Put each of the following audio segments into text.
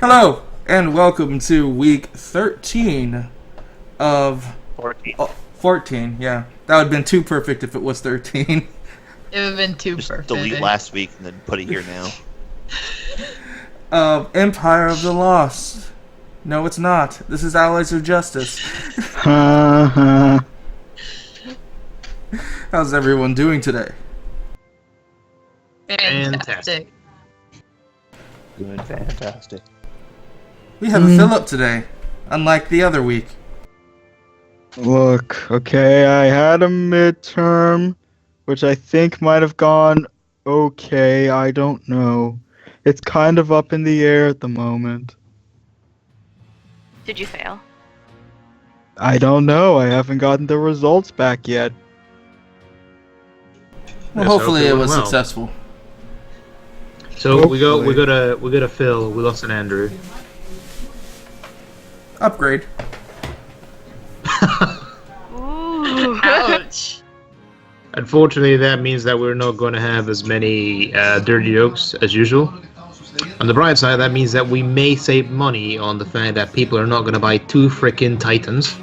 Hello, and welcome to week 13 of... 14. 14, yeah. That would have been too perfect if it was 13. It would have been too Just perfect. delete last week and then put it here now. Of Empire of the Lost. No, it's not. This is Allies of Justice. How's everyone doing today? Fantastic. Doing fantastic. We have a fill-up today, unlike the other week. Look, okay, I had a midterm, which I think might have gone okay, I don't know. It's kind of up in the air at the moment. Did you fail? I don't know, I haven't gotten the results back yet. Well, Yes, hopefully it went was well. successful. So we got Hopefully. to Phil. We lost an Andrew. Upgrade. Ooh. Ouch. Unfortunately, that means that we're not going to have as many dirty jokes as usual. On the bright side, that means that we may save money on the fact that people are not going to buy 2 frickin' Titans.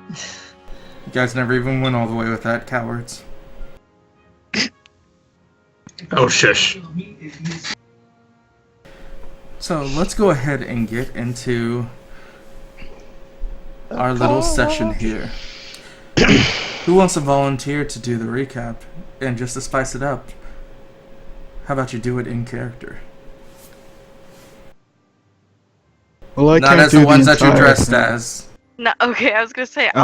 You guys never even went all the way with that, cowards. Oh, shush. So let's go ahead and get into our little session here. Who wants to volunteer to do the recap? And just to spice it up, how about you do it in character? Well, I Not can't as do the ones that you're entire dressed thing. as. No, okay, I was gonna say Oh.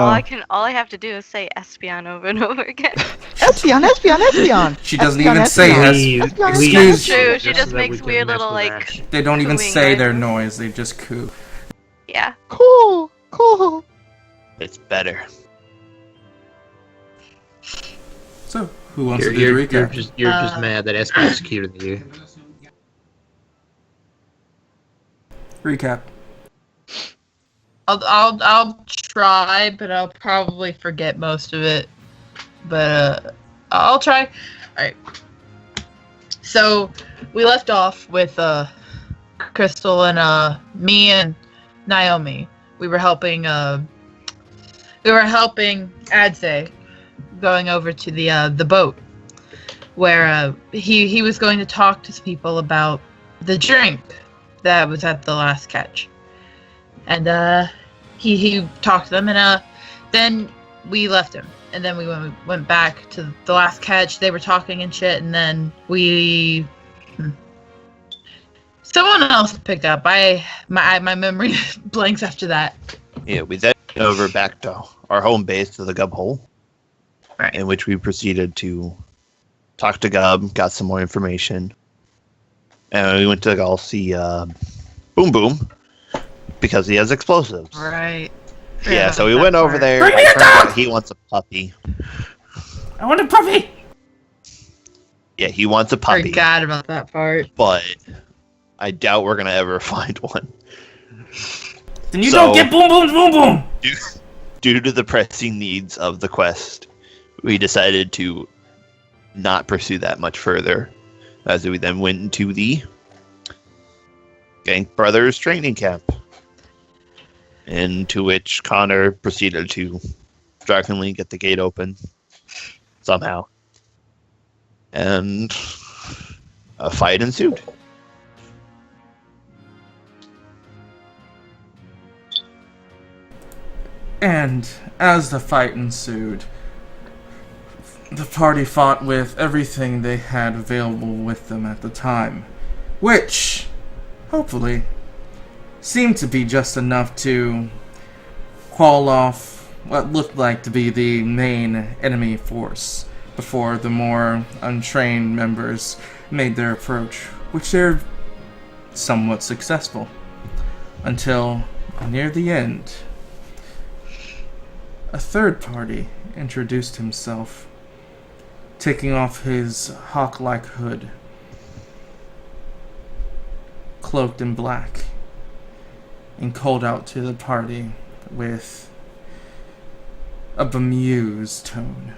all I have to do is say Espion over and over again. Espion, Espion, Espion! She doesn't Espion, even say Espion. es- Please, Excuse- please, That's true, she so just that makes we can weird mess little, with like- that. They don't even Cooing say their noises. noise, they just coo. Yeah. Cool, cool. It's better. So, who wants You're, to do you're, the you're recap? just mad that SP is cuter than you. Recap. I'll try, but I'll probably forget most of it. But I'll try. Alright. So we left off with Crystal and me and Naomi. We were helping Adze going over to the boat where he was going to talk to some people about the drink that was at the last catch. And he talked to them, and then we left him. And then we went back to the last catch. They were talking and shit, and then someone else picked up. My memory blanks after that. Yeah, we then went over back to our home base to the Gub Hole, Right. in which we proceeded to talk to Gub, got some more information, and we went to go see Boom Boom because he has explosives. Right. Yeah, so we went over there. Bring me It a turns out dog! he wants a puppy. I want a puppy! Yeah, he wants a puppy, Forgot about that part. but I doubt we're gonna ever find one. Then you So- don't get boom boom boom boom! Due to the pressing needs of the quest, we decided to not pursue that much further, as we then went into the Gank Brothers training camp, into which Connor proceeded to drunkenly get the gate open somehow, and a fight ensued. And as the fight ensued, the party fought with everything they had available with them at the time, which, hopefully, seemed to be just enough to quell off what looked like to be the main enemy force before the more untrained members made their approach, which they're somewhat successful, until near the end. A third party introduced himself, taking off his hawk-like hood, cloaked in black, and called out to the party with a bemused tone.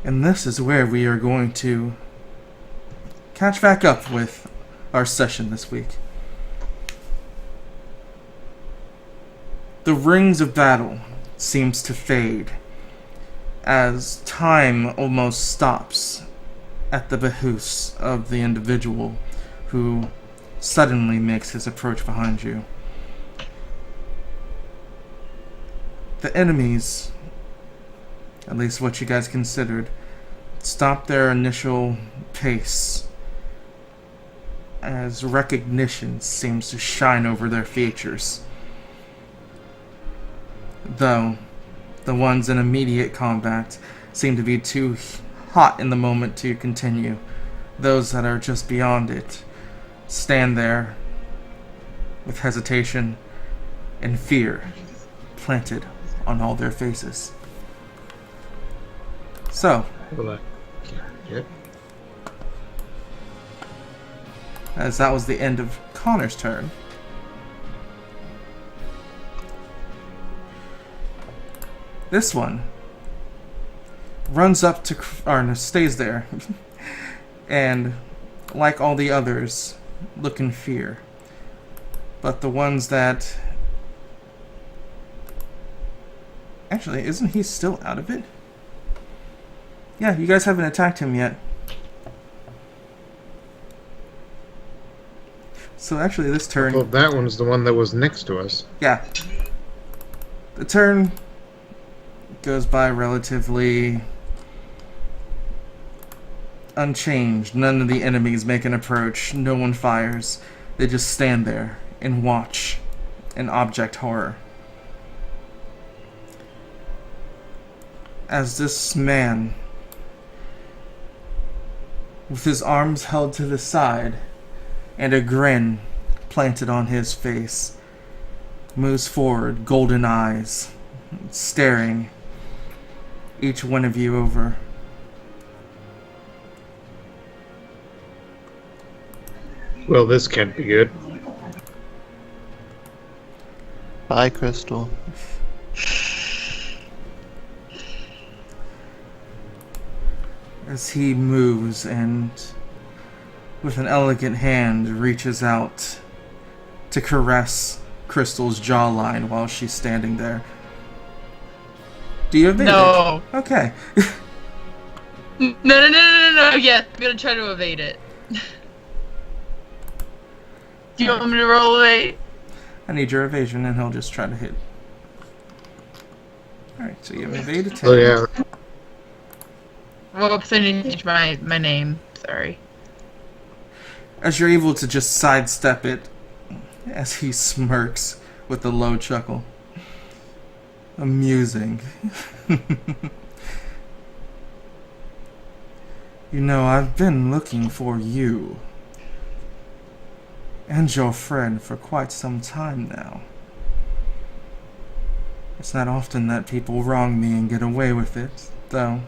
And this is where we are going to catch back up with our session this week. The rings of battle seems to fade as time almost stops at the behooves of the individual who suddenly makes his approach behind you. The enemies, at least what you guys considered, stop their initial pace as recognition seems to shine over their features. Though the ones in immediate combat seem to be too hot in the moment to continue. Those that are just beyond it stand there with hesitation and fear planted on all their faces. So, Yep. as that was the end of Connor's turn, this one runs up to, or stays there, and like all the others, look in fear. But the ones that... Actually, isn't he still out of it? Yeah, you guys haven't attacked him yet. So actually this turn... Well, that one's the one that was next to us. Yeah. The turn goes by relatively unchanged. None of the enemies make an approach. No one fires. They just stand there and watch in object horror. As this man, with his arms held to the side and a grin planted on his face, moves forward, golden eyes, staring each one of you over. Well, this can't be good. Bye, Crystal. As he moves and, with an elegant hand, reaches out to caress Crystal's jawline while she's standing there. Do you evade No. it? Okay. No. Yes, I'm gonna try to evade it. Do you want me to roll away? I need your evasion, and he'll just try to hit. Alright, so you have evaded 10. Oh yeah. Whoops, I didn't change my name. Sorry. As you're able to just sidestep it, as he smirks with a low chuckle. Amusing. You know, I've been looking for you and your friend for quite some time now. It's not often that people wrong me and get away with it, though.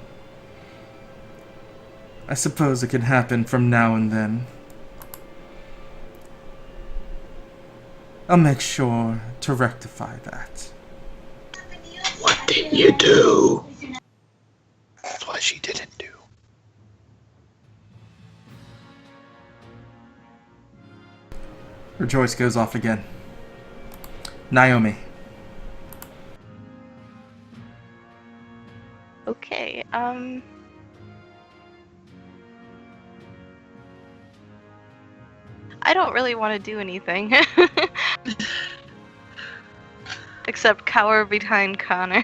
I suppose it can happen from now and then. I'll make sure to rectify that. What did you do? That's what she didn't do. Her choice goes off again. Naomi. Okay, I don't really want to do anything. Except cower behind Connor.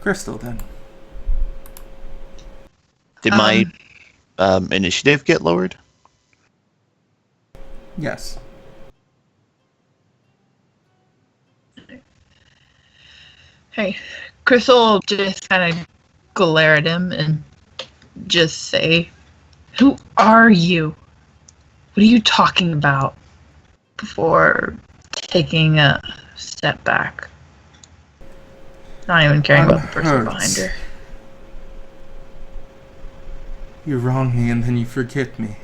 Crystal, then. Did my initiative get lowered? Yes. Hey, Crystal will just kind of glare at him and just say, "Who are you? What are you talking about?" Before taking a step back. Not even caring about the person behind her. You wrong me and then you forget me.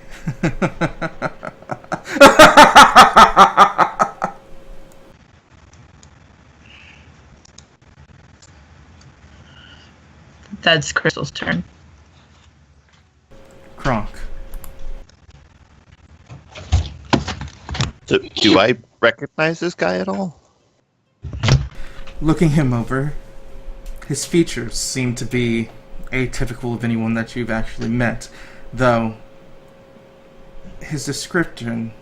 That's Crystal's turn. Kronk. So, do I recognize this guy at all? Looking him over, his features seem to be atypical of anyone that you've actually met, though his description,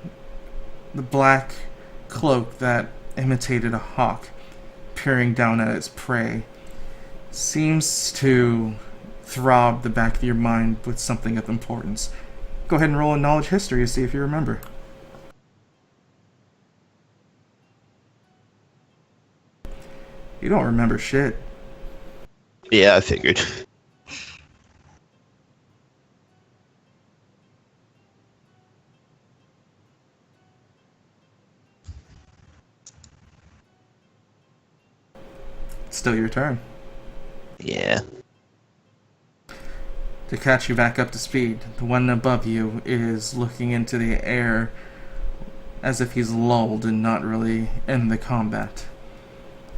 the black cloak that imitated a hawk peering down at its prey, seems to throb the back of your mind with something of importance. Go ahead and roll a knowledge history to see if you remember. You don't remember shit. Yeah, I figured. Still your turn. Yeah. To catch you back up to speed, the one above you is looking into the air as if he's lulled and not really in the combat.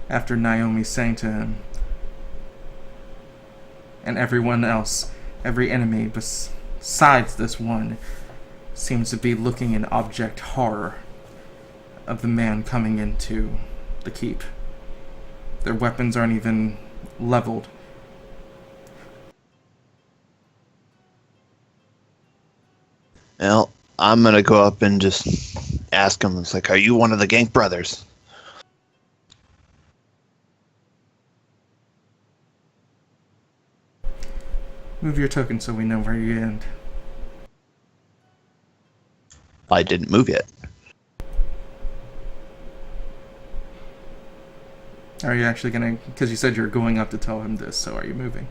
After Naomi sang to him, and everyone else, every enemy besides this one, seems to be looking in abject horror of the man coming into the keep. Their weapons aren't even leveled. Well, I'm gonna go up and just ask him. It's like, are you one of the Gank brothers? Move your token so we know where you end. I didn't move yet. Are you actually gonna... Because you said you were going up to tell him this, so are you moving?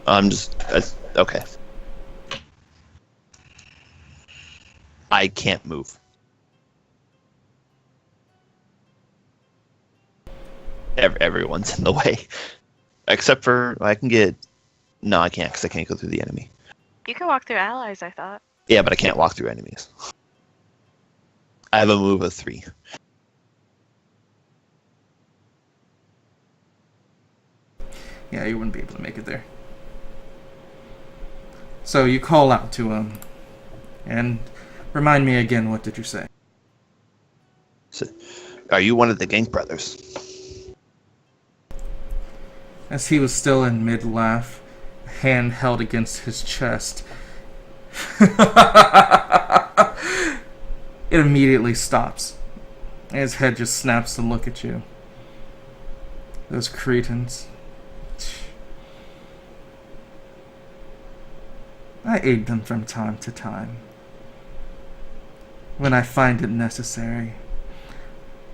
I'm just... okay. I can't move. Everyone's in the way. Except for... I can get... No, I can't, because I can't go through the enemy. You can walk through allies, I thought. Yeah, but I can't walk through enemies. I have a move of 3. Yeah, you wouldn't be able to make it there. So you call out to him, and remind me again, what did you say? So, are you one of the Gank brothers? As he was still in mid-laugh, hand held against his chest, it immediately stops. And his head just snaps to look at you. Those cretins. I aid them from time to time, when I find it necessary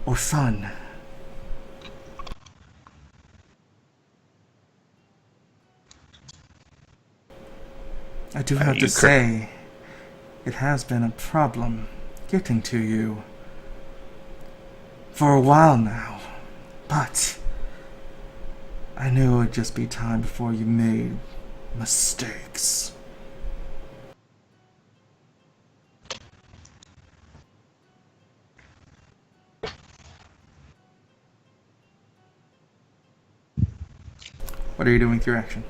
or fun. I do have to say, it has been a problem getting to you for a while now, but I knew it would just be time before you made mistakes. What are you doing with your action?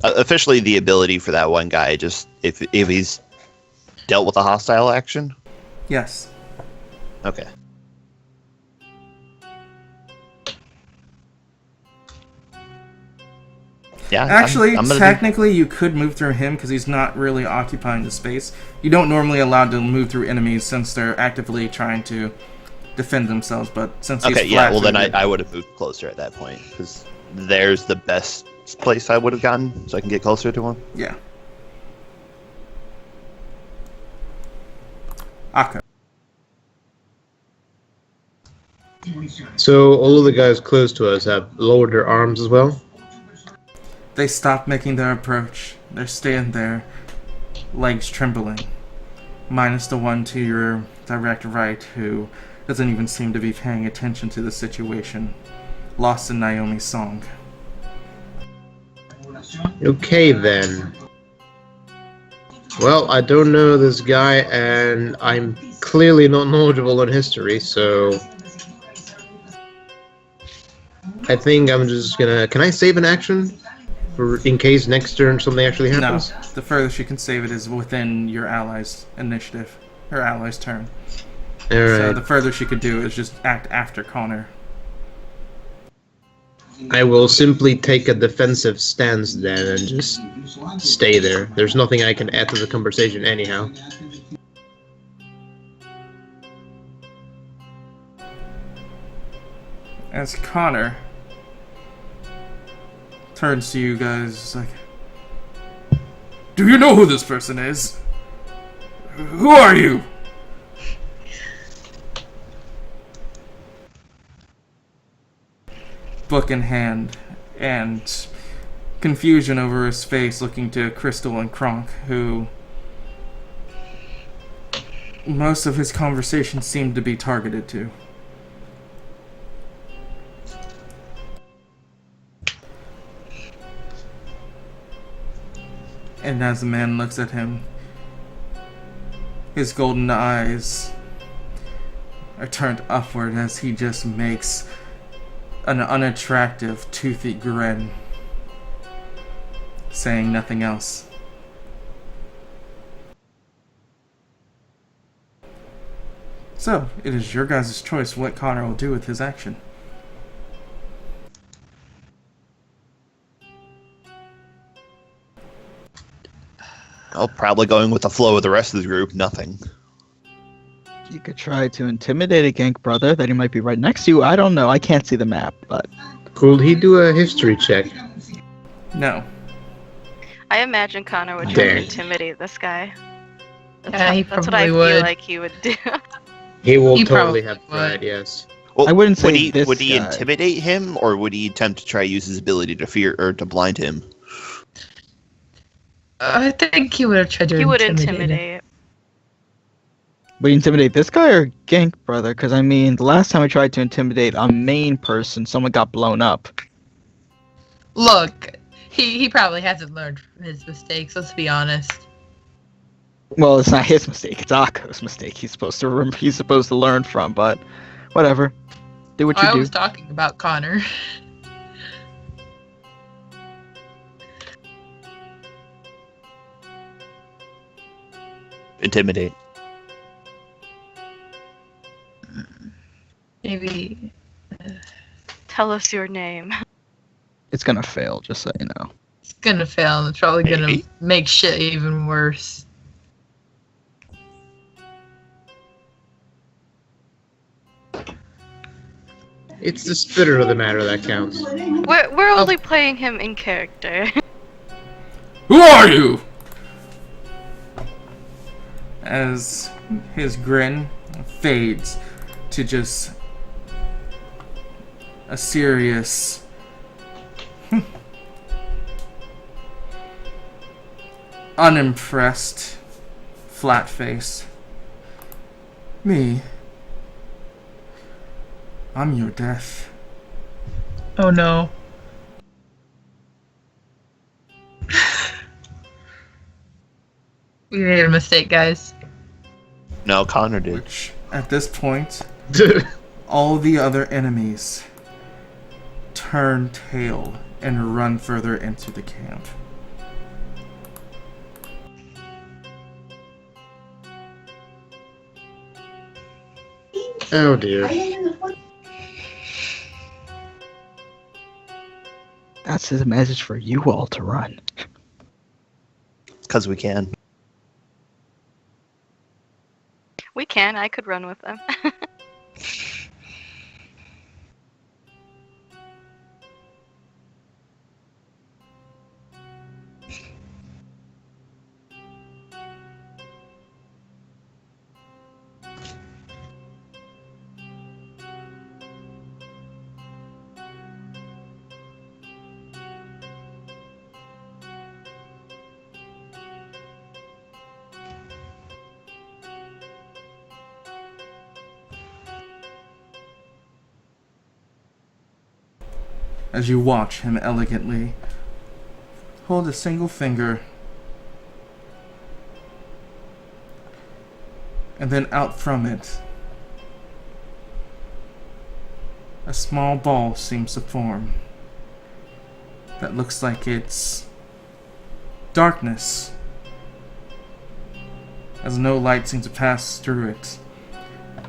Officially, the ability for that one guy, just if he's dealt with a hostile action? Yes. Okay. Yeah. Actually, I'm gonna technically, you could move through him because he's not really occupying the space. You don't normally allow to move through enemies since they're actively trying to defend themselves, but since he's okay, yeah, well then flat-footed- I would have moved closer at that point, because there's the best place I would have gotten, so I can get closer to him. Yeah. Akka. So all of the guys close to us have lowered their arms as well. They stop making their approach. They're staying there, legs trembling. Minus the one to your direct right, who doesn't even seem to be paying attention to the situation. Lost in Naomi's song. Okay then. Well, I don't know this guy, and I'm clearly not knowledgeable in history, so I think I'm just gonna. Can I save an action, for in case next turn something actually No, happens? the furthest you can save it is within your ally's initiative, or ally's turn. All So right. the furthest you could do is just act after Connor. I will simply take a defensive stance then and just stay there. There's nothing I can add to the conversation anyhow. As Connor turns to you guys, like, do you know who this person is? Who are you? Book in hand, and confusion over his face, looking to Crystal and Kronk, who most of his conversation seemed to be targeted to. And as the man looks at him, his golden eyes are turned upward as he just makes an unattractive, toothy grin, saying nothing else. So, it is your guys' choice what Connor will do with his action. Oh, probably going with the flow of the rest of the group, nothing. You could try to intimidate a gank brother that he might be right next to you. I don't know. I can't see the map, but Could he do a history check? No. I imagine Connor would try Dang. to intimidate this guy. Yeah, he That's what I probably feel would. like he would do. He will He totally probably have would. pride, yes. Well, I wouldn't say would he, this would he guy. intimidate him, or would he attempt to try to use his ability to fear or to blind him? I think he would have tried to He would intimidate him. intimidate. would you intimidate this guy or gank brother? Because I mean, the last time I tried to intimidate a main person, someone got blown up. Look, he probably hasn't learned from his mistakes, let's be honest. Well, it's not his mistake; it's Akko's mistake. He's supposed to learn from. But whatever, do what you I do. was talking about Connor. Intimidate. Maybe. Tell us your name. It's gonna fail, just so you know. It's gonna fail and it's probably gonna Maybe. make shit even worse. It's the spirit of the matter that counts. We're only playing him in character. Who are you? As his grin fades to just a serious unimpressed flat face. Me. I'm your death. Oh no. We made a mistake, guys. No, Connor did. Which, at this point, all the other enemies turn tail and run further into the camp. Oh dear. That's his message for you all to run. Because we can. We can. I could run with them. As you watch him elegantly hold a single finger, and then out from it, a small ball seems to form that looks like it's darkness, as no light seems to pass through it.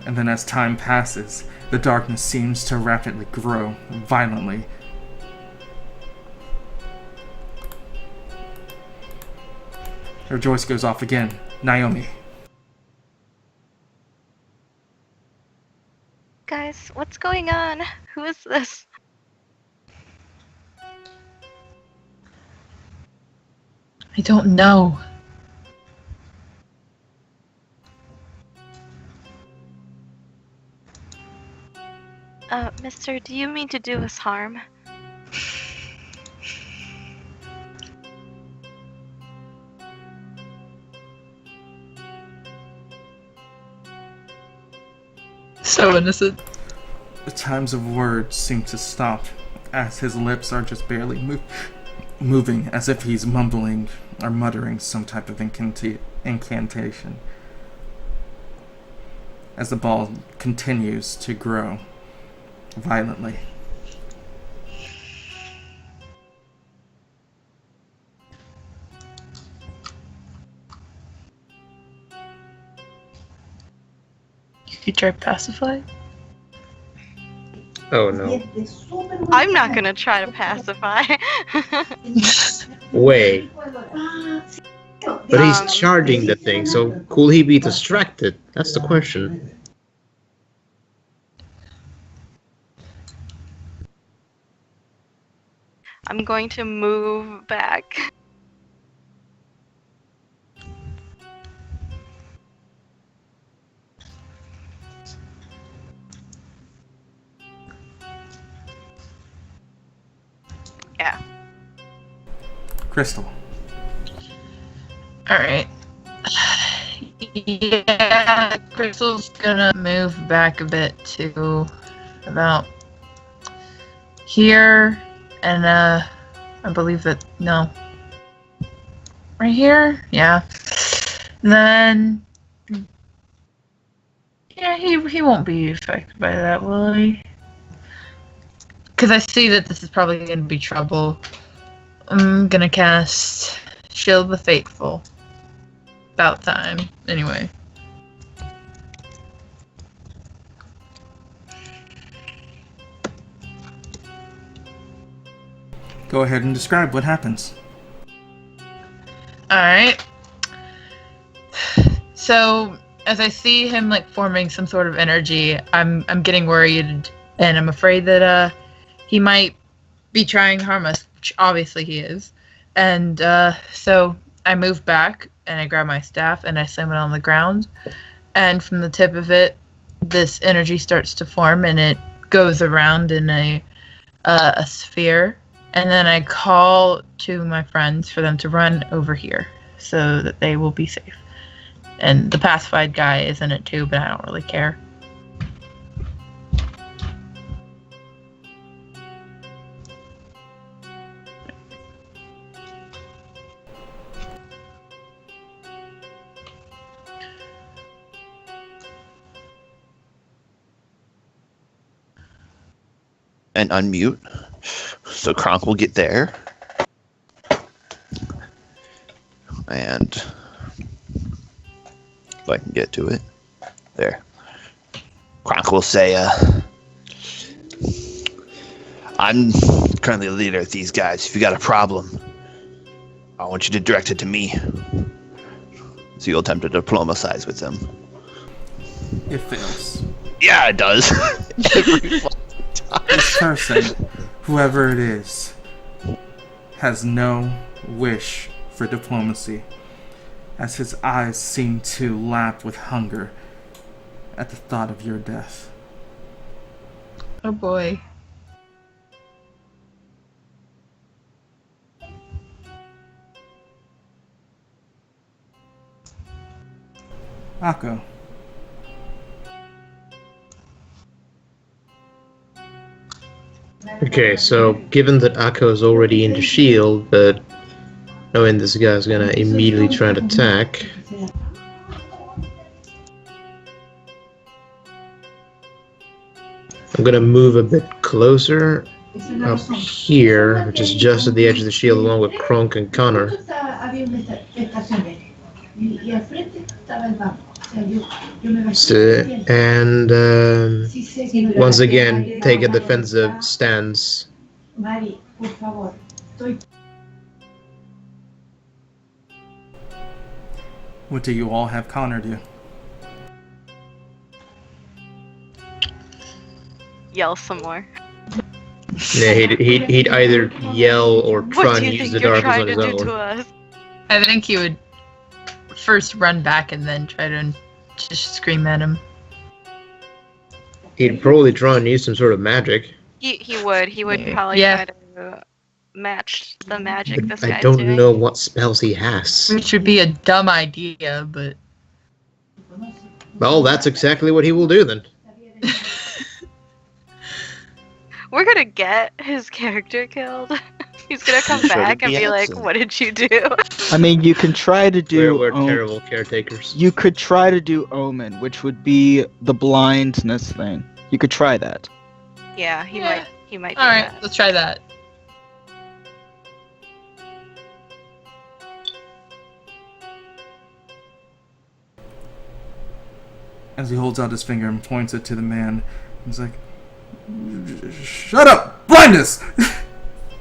And then as time passes, the darkness seems to rapidly grow violently. Her voice goes off again. Naomi. Guys, what's going on? Who is this? I don't know. Mister, do you mean to do us harm? So innocent. The chimes of words seem to stop as his lips are just barely moving, as if he's mumbling or muttering some type of incantation. As the ball continues to grow violently. You could try pacify. Oh no. I'm not gonna try to pacify. Wait. But he's charging the thing, so could he be distracted? That's the question. I'm going to move back. Yeah. Crystal. Alright. Yeah, Crystal's gonna move back a bit to about here, and I believe that, no. Right here? Yeah. Then, yeah, he won't be affected by that, will he? Because I see that this is probably going to be trouble. I'm going to cast Shield the Faithful. About time, anyway. Go ahead and describe what happens. Alright. So, as I see him, like, forming some sort of energy, I'm getting worried, and I'm afraid that, he might be trying to harm us, which obviously he is. And so I move back and I grab my staff and I slam it on the ground. And from the tip of it, this energy starts to form and it goes around in a sphere. And then I call to my friends for them to run over here so that they will be safe. And the pacified guy is in it too, but I don't really care. And unmute. So Kronk will get there. And if I can get to it. There. Kronk will say, I'm currently the leader of these guys. If you got a problem, I want you to direct it to me. So you'll attempt to diplomatize with them. It fails. Yeah, it does. Every time. This person, whoever it is, has no wish for diplomacy, as his eyes seem to lap with hunger at the thought of your death. Oh boy. Akko. Okay, so given that Akko is already in the shield, but Knowing this guy's gonna immediately try to attack. I'm gonna move a bit closer up here, which is just at the edge of the shield, along with Kronk and Connor. And once again, take a defensive stance. What do you all have Connor do? Yell some more. Yeah, he'd either yell or try What do and you use think the you're darkness trying on to his do to own. us? I think he would first run back and then try to just scream at him. He'd probably try and use some sort of magic. He would probably Yeah. try to match the magic But this I guy's don't doing. know what spells he has. Which would be a dumb idea, but Well, that's exactly what he will do then. We're gonna get his character killed. He's gonna come Should back and be be like, absent. "What did you do?" I mean, you can try to do. We're terrible caretakers. You could try to do Omen, which would be the blindness thing. You could try that. Yeah, he Yeah. might do all right, that. let's try that. As he holds out his finger and points it to the man, he's like, "Shut up! Blindness!"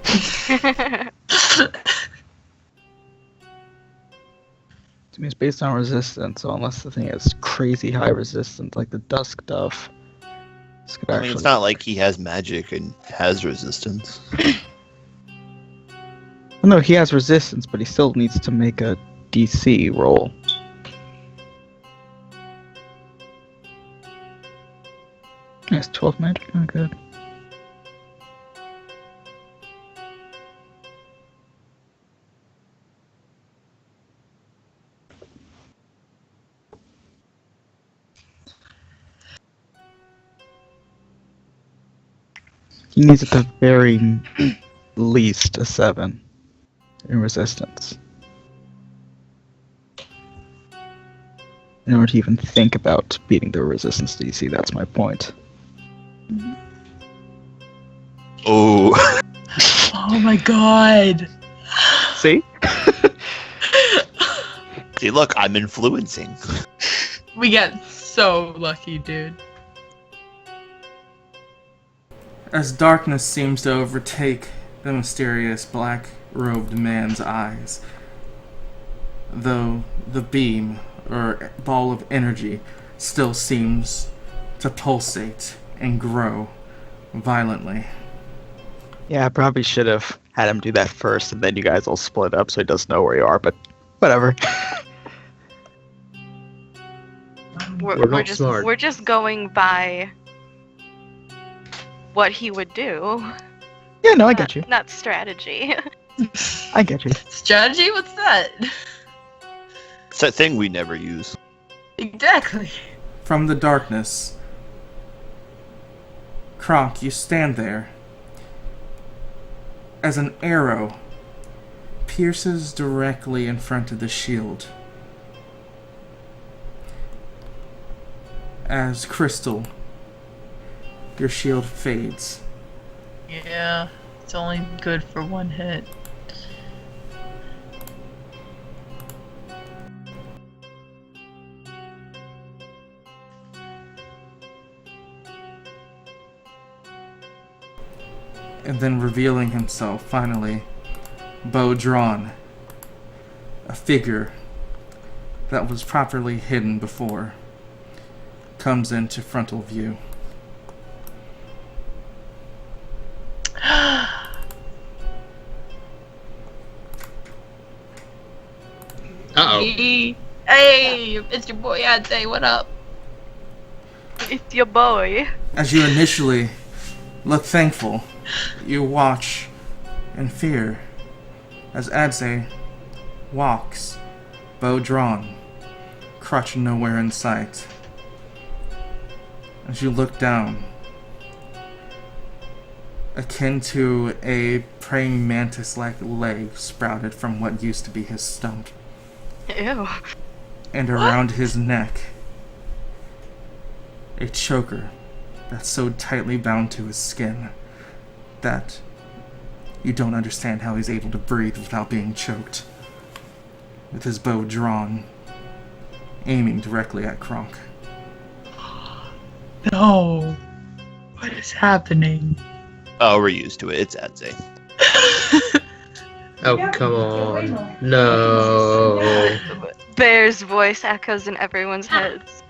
I mean, it's based on resistance, so unless the thing has crazy high resistance, like the Dusk Dove, this could I actually. mean, it's not like he has magic and has resistance. Well, no, he has resistance, but he still needs to make a DC roll. He has 12 magic. Oh, good. He needs at the very least a 7 in resistance. In order to even think about beating the resistance DC, that's my point. Oh, Oh my god! See? see, look, I'm influencing. We got so lucky, dude. As darkness seems to overtake the mysterious black-robed man's eyes, though the beam or ball of energy still seems to pulsate and grow violently. Yeah, I probably should have had him do that first, and then you guys all split up so he doesn't know where you are, but whatever. We're We're not just smart. we're just going by what he would do. Yeah, no, I get you. Not strategy. I get you. Strategy? What's that? It's that thing we never use. Exactly. From the darkness, Kronk, you stand there as an arrow pierces directly in front of the shield. As Crystal, your shield fades. Yeah, it's only good for one hit. And then revealing himself, finally, bow drawn, a figure that was properly hidden before, comes into frontal view. Uh-oh. Hey, it's your boy Ade, what up? It's your boy. As you initially look thankful, you watch in fear as Adze walks, bow drawn, crutch nowhere in sight. As you look down, akin to a praying mantis-like leg sprouted from what used to be his stump. Ew. And around his neck, a choker that's so tightly bound to his skin that you don't understand how he's able to breathe without being choked. With his bow drawn, aiming directly at Kronk. No. What is happening? Oh, we're used to it. It's Adze. Oh, come on. No. Bear's voice echoes in everyone's heads.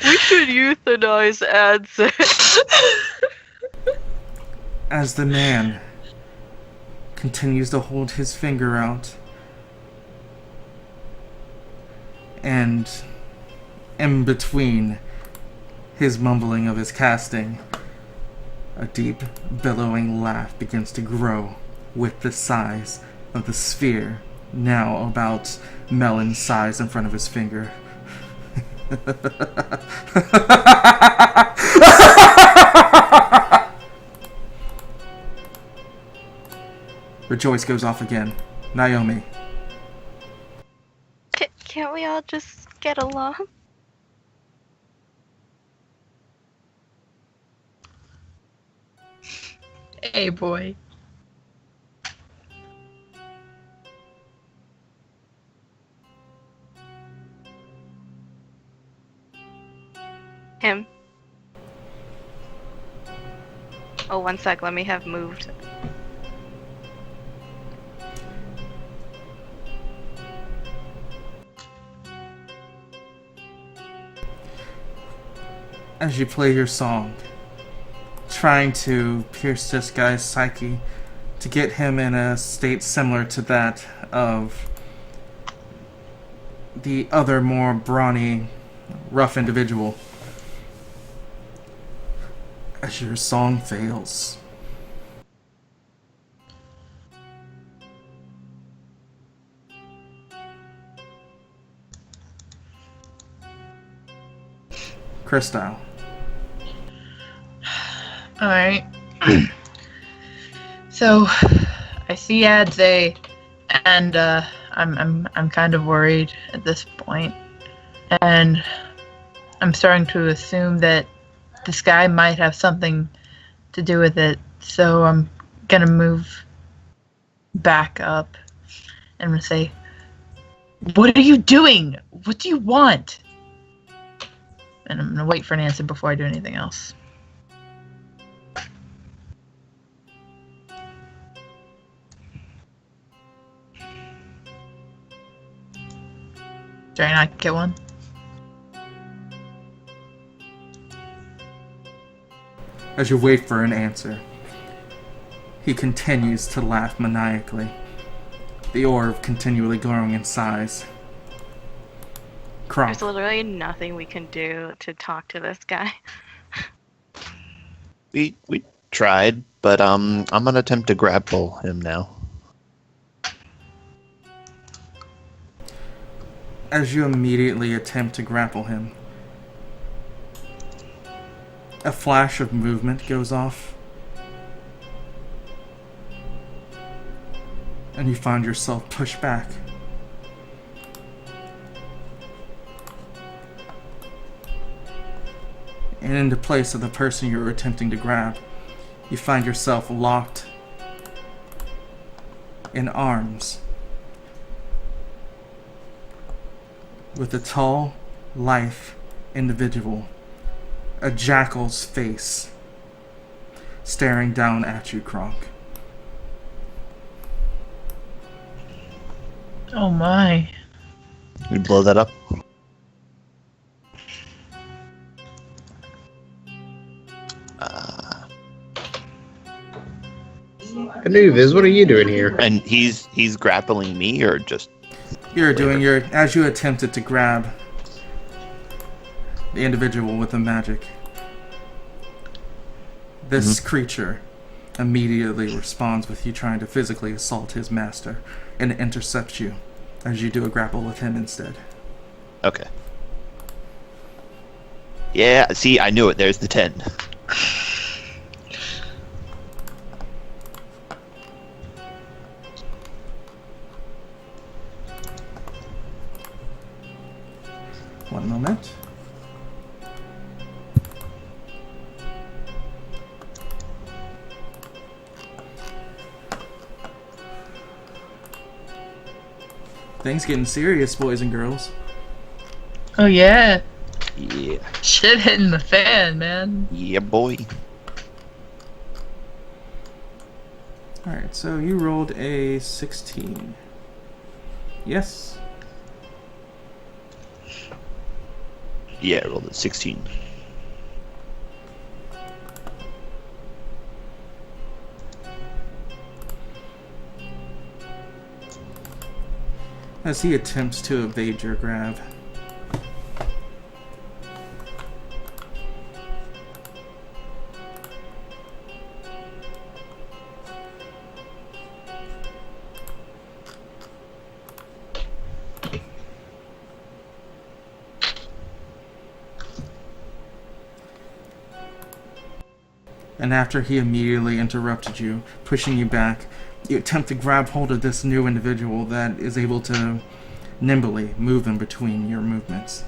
We should euthanize ads. As the man continues to hold his finger out, and in between his mumbling of his casting, a deep, billowing laugh begins to grow with the size of the sphere, now about melon size in front of his finger. Rejoice goes off again. Naomi. Can't we all just get along? Hey, boy. Him. Oh, one sec, let me have moved. As you play your song, trying to pierce this guy's psyche to get him in a state similar to that of the other more brawny, rough individual. As your song fails, Crystal. Alright. So, I see Adze, and I'm kind of worried at this point. And I'm starting to assume that this guy might have something to do with it. So I'm gonna move back up and I'm gonna say, "What are you doing? What do you want?" And I'm gonna wait for an answer before I do anything else. Did I not get one? As you wait for an answer, he continues to laugh maniacally, the orb continually growing in size. Kronk. There's literally nothing we can do to talk to this guy. We tried, but I'm gonna attempt to grapple him now. As you immediately attempt to grapple him, a flash of movement goes off, and you find yourself pushed back. And in the place of the person you were attempting to grab, you find yourself locked in arms with a tall, lithe individual, a jackal's face, staring down at you, Kronk. Oh my. We blow that up. Anubis, what are you doing here? And he's grappling me, or just You're doing your, as you attempted to grab the individual with the magic, this creature immediately responds with you trying to physically assault his master and intercepts you as you do a grapple with him instead. okay. Yeah, see, I knew it. There's the 10. One moment. Things getting serious, boys and girls. Oh yeah, Yeah. shit hitting the fan, man. Yeah, boy. Alright, so you rolled a 16. Yes. Yeah, I rolled a 16. As he attempts to evade your grab. And after he immediately interrupted you, pushing you back, you attempt to grab hold of this new individual that is able to nimbly move in between your movements.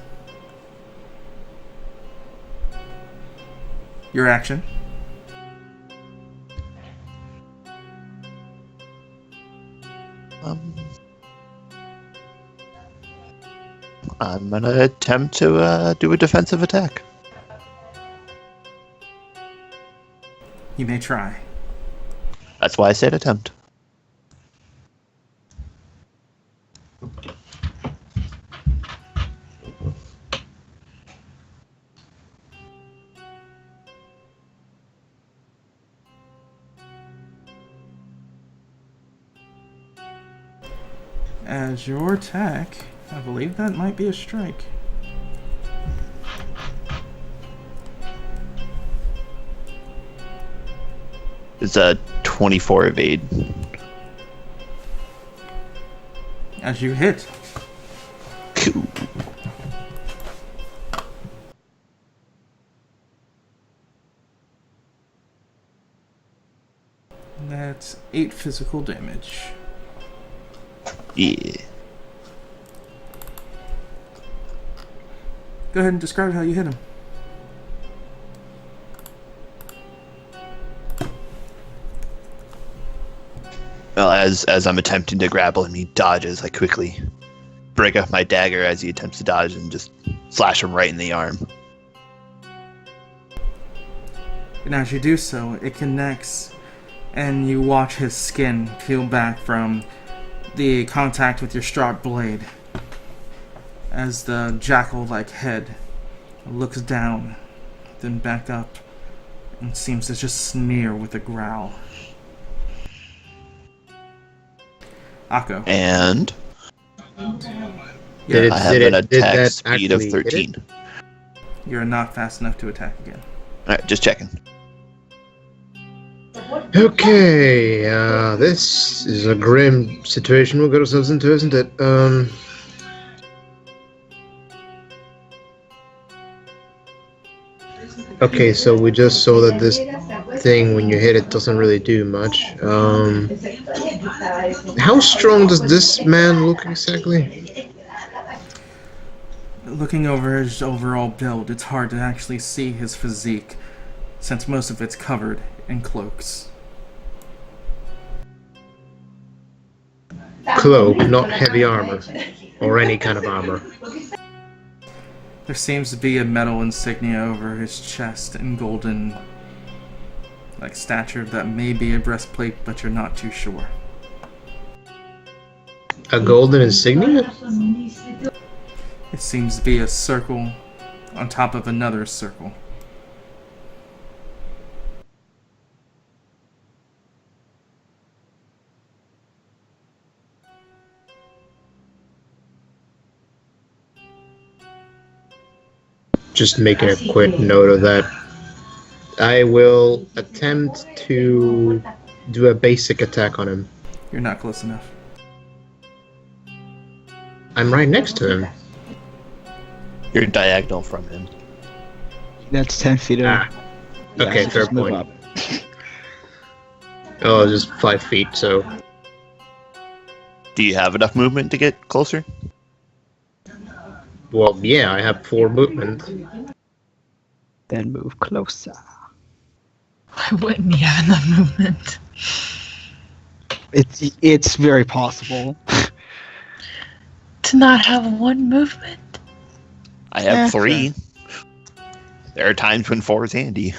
Your action. I'm gonna attempt to do a defensive attack. You may try. That's why I said attempt. As your attack, I believe that might be a strike. It's a 24 evade. As you hit, Cool. that's 8 physical damage. Yeah. Go ahead and describe how you hit him. Well, as I'm attempting to grapple him, he dodges. I quickly break off my dagger as he attempts to dodge and just slash him right in the arm. And as you do so, it connects, and you watch his skin peel back from the contact with your sharp blade as the jackal-like head looks down, then back up, and seems to just sneer with a growl. Akko. And Did I have did an it- did attack that speed of actually hit it? 13. You're not fast enough to attack again. Alright, just checking. Okay, this is a grim situation we'll get ourselves into, isn't it? Okay, so we just saw that this thing, when you hit it, doesn't really do much. How strong does this man look exactly? Looking over his overall build, it's hard to actually see his physique, since most of it's covered in cloaks. Cloak, not heavy armor, or any kind of armor. There seems to be a metal insignia over his chest and golden, stature that may be a breastplate, but you're not too sure. A golden insignia? It seems to be a circle on top of another circle. Just making a quick note of that. I will attempt to do a basic attack on him. You're not close enough. I'm right next to him. You're diagonal from him. That's 10 feet away. Ah, okay, so fair just move point. up. Oh, just 5 feet, so... Do you have enough movement to get closer? Well, yeah, I have 4 movement. Then move closer. Why wouldn't he have enough movement? It's very possible. To not have one movement? I have Eh, 3. There are times when 4 is handy.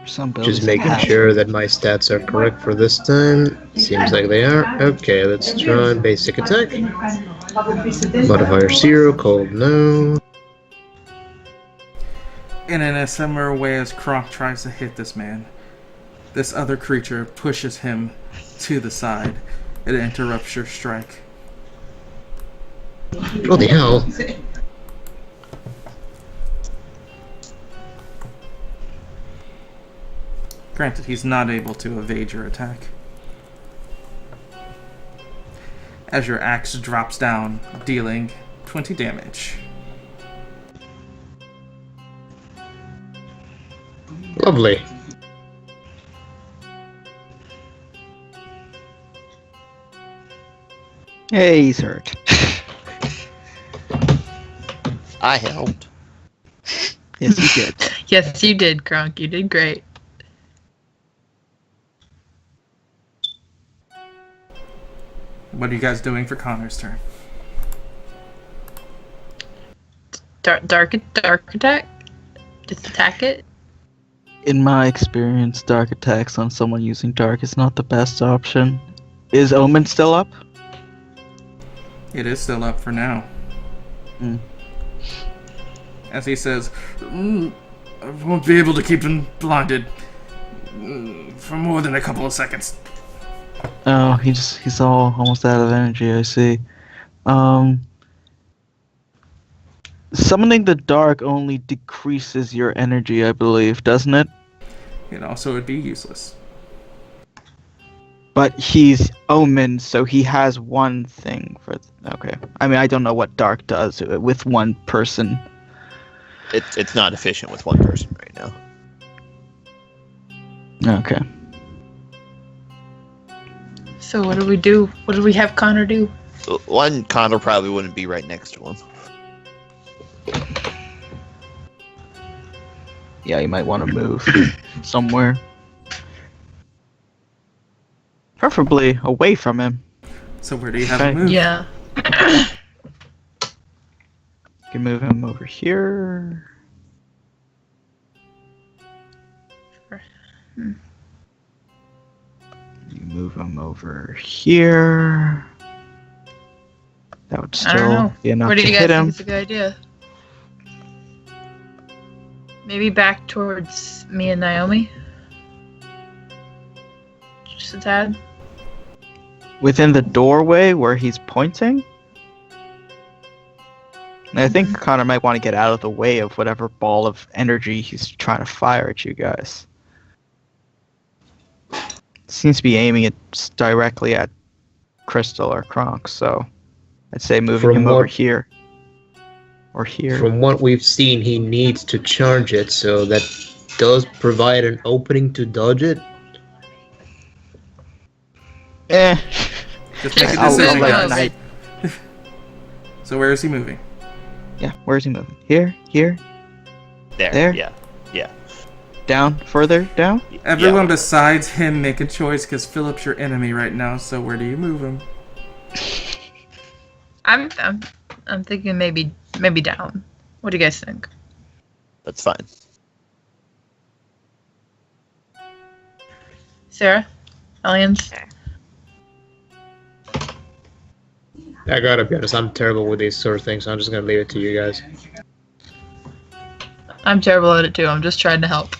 Some builds Just making have- sure that my stats are correct for this time. Seems like they are. Okay, let's try basic attack. Modifier 0, cold no. And in a similar way as Kronk tries to hit this man, this other creature pushes him to the side. It interrupts your strike. Bloody hell. Granted, he's not able to evade your attack. As your axe drops down, dealing 20 damage. Lovely. Hey, he's hurt. I helped. Yes, he did. Yes, you did, Kronk. You did great. What are you guys doing for Connor's turn? Dark attack? Just attack it? In my experience, dark attacks on someone using dark is not the best option. Is Omen still up? It is still up for now. Hmm. As he says, I won't be able to keep him blinded for more than a couple of seconds. Oh, he's all almost out of energy, I see. Summoning the dark only decreases your energy, I believe, doesn't it? It also would be useless. But he's Omen, so he has one thing for... Okay. I mean, I don't know what dark does with one person. It's not efficient with one person right now. Okay. So what do we do? What do we have Connor do? One, Connor probably wouldn't be right next to him. Yeah, you might want to move somewhere. Preferably away from him. So where do you have Okay. him move? Yeah. You can move him over here. Hmm. You move him over here. That would I don't still know. be enough What do to you guys hit think him. is a good idea? Maybe back towards me and Naomi? Just a tad? Within the doorway where he's pointing? And I think Connor might want to get out of the way of whatever ball of energy he's trying to fire at you guys. Seems to be aiming it directly at Crystal or Kronk, so I'd say moving From him over what- here. Or here. From what we've seen, he needs to charge it, so that does provide an opening to dodge it. Eh. Just make a I'll decision, let guys. Knight- So where is he moving? Yeah, where's he moving? Here? Here? There? Yeah. Down? Further? Down? Everyone besides him make a choice because Philip's your enemy right now, so where do you move him? I'm thinking maybe down. What do you guys think? That's fine. Sarah? Aliens? I gotta be honest, I'm terrible with these sort of things, so I'm just gonna leave it to you guys. I'm terrible at it too. I'm just trying to help.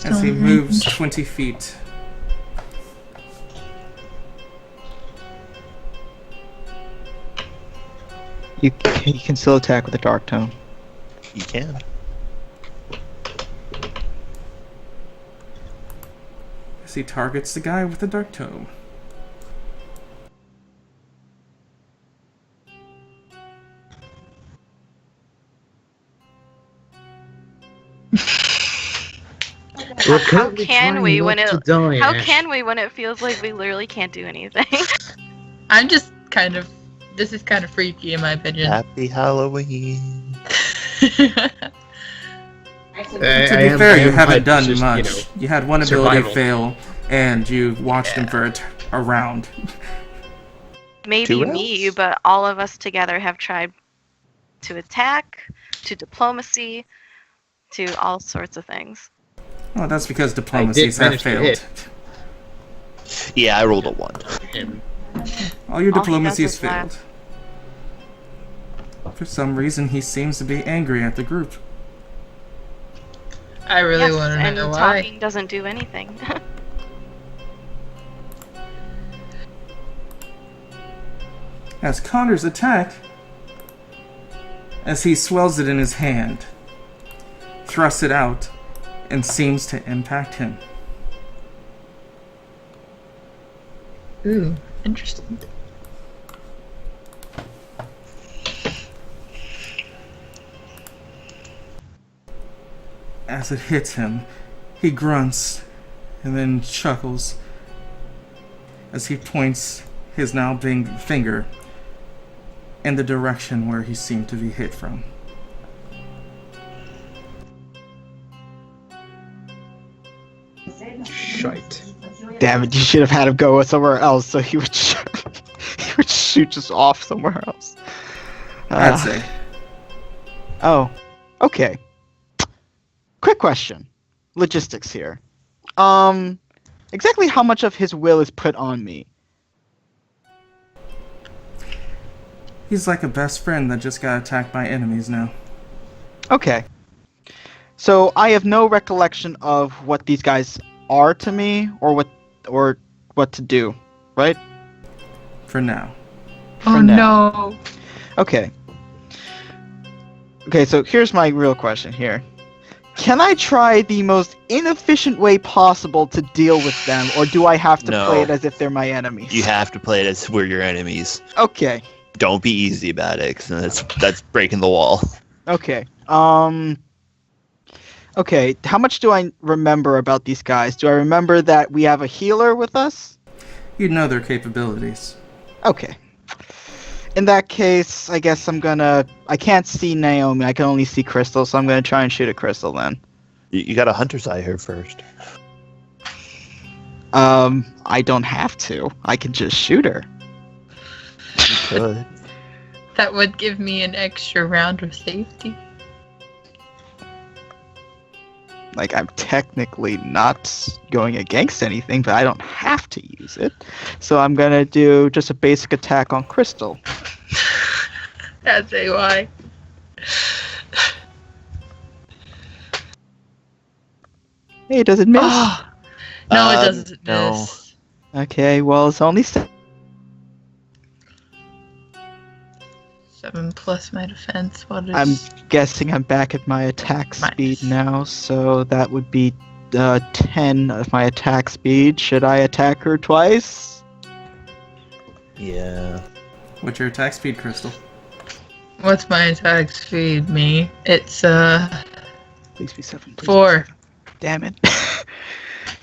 As he moves 20 feet. You can still attack with a dark tone. You can. As he targets the guy with the dark tome. We're How currently can trying we not when to it? die, How Ash. can we when it feels like we literally can't do anything? I'm just kind of. This is kind of freaky in my opinion. Happy Halloween. To be fair, you haven't done much. You had one ability survival. fail, and you watched him for a round. Maybe 2 me, rounds? but all of us together have tried to attack, to diplomacy, to all sorts of things. Well, that's because diplomacies have manage to failed. hit. Yeah, I rolled a 1. Him. All your All he diplomacies does is laugh. failed. For some reason, he seems to be angry at the group. I really Yes, want to and know why. talking doesn't do anything. As Connor's attack, as he swells it in his hand, thrusts it out, and seems to impact him. Ooh, interesting. As it hits him, he grunts and then chuckles as he points his now big finger in the direction where he seemed to be hit from. Shite. Damn it! You should have had him go somewhere else, so he would he would shoot us off somewhere else. I'd say. Oh, okay. Quick question. Logistics here. Exactly how much of his will is put on me? He's like a best friend that just got attacked by enemies now. Okay. So I have no recollection of what these guys are to me, or what to do, right? For now. Oh now. no. Okay. Okay, so here's my real question here. Can I try the most inefficient way possible to deal with them, or do I have to No. play it as if they're my enemies? You have to play it as we're your enemies. Okay. Don't be easy about it, 'cause that's breaking the wall. Okay. Okay, how much do I remember about these guys? Do I remember that we have a healer with us? You'd know their capabilities. Okay. In that case, I guess I can't see Naomi, I can only see Crystal, so I'm gonna try and shoot at Crystal then. You got a hunter's eye here first. I don't have to. I can just shoot her. You could. That would give me an extra round of safety. Like, I'm technically not going against anything, but I don't have to use it. So I'm gonna do just a basic attack on Crystal. That's a why. Hey, does it miss? Oh, no, it doesn't no. miss. Okay, well, it's only 7 plus my defense. What is? I'm guessing I'm back at my attack speed Nice. now, so that would be 10 of my attack speed. Should I attack her twice? Yeah. What's your attack speed, Crystal? What's my attack speed? Me? It's Please be 7. Please. 4. Damn it.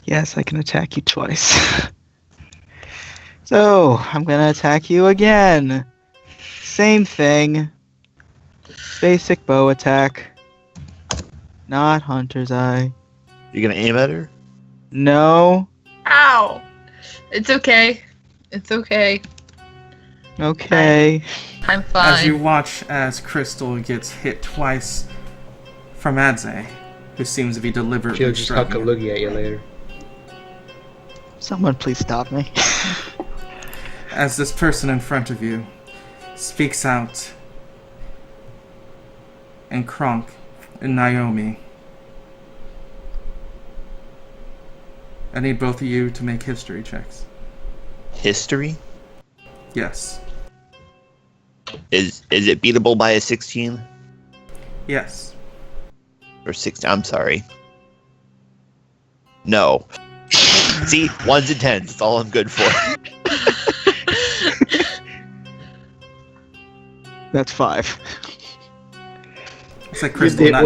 Yes, I can attack you twice. So, I'm gonna attack you again. Same thing. Basic bow attack. Not Hunter's Eye. You gonna aim at her? No. Ow! It's okay. It's okay. Okay. I'm fine. As you watch as Crystal gets hit twice from Adze, who seems to be deliberately She'll just huck a striking. loogie at you later. Someone please stop me. As this person in front of you speaks out in Kronk and Naomi. I need both of you to make history checks. History? Yes. Is it beatable by a 16? Yes. Or 16? I'm sorry. No. See? 1s and 10s. That's all I'm good for. That's 5. It's like Crystal did- not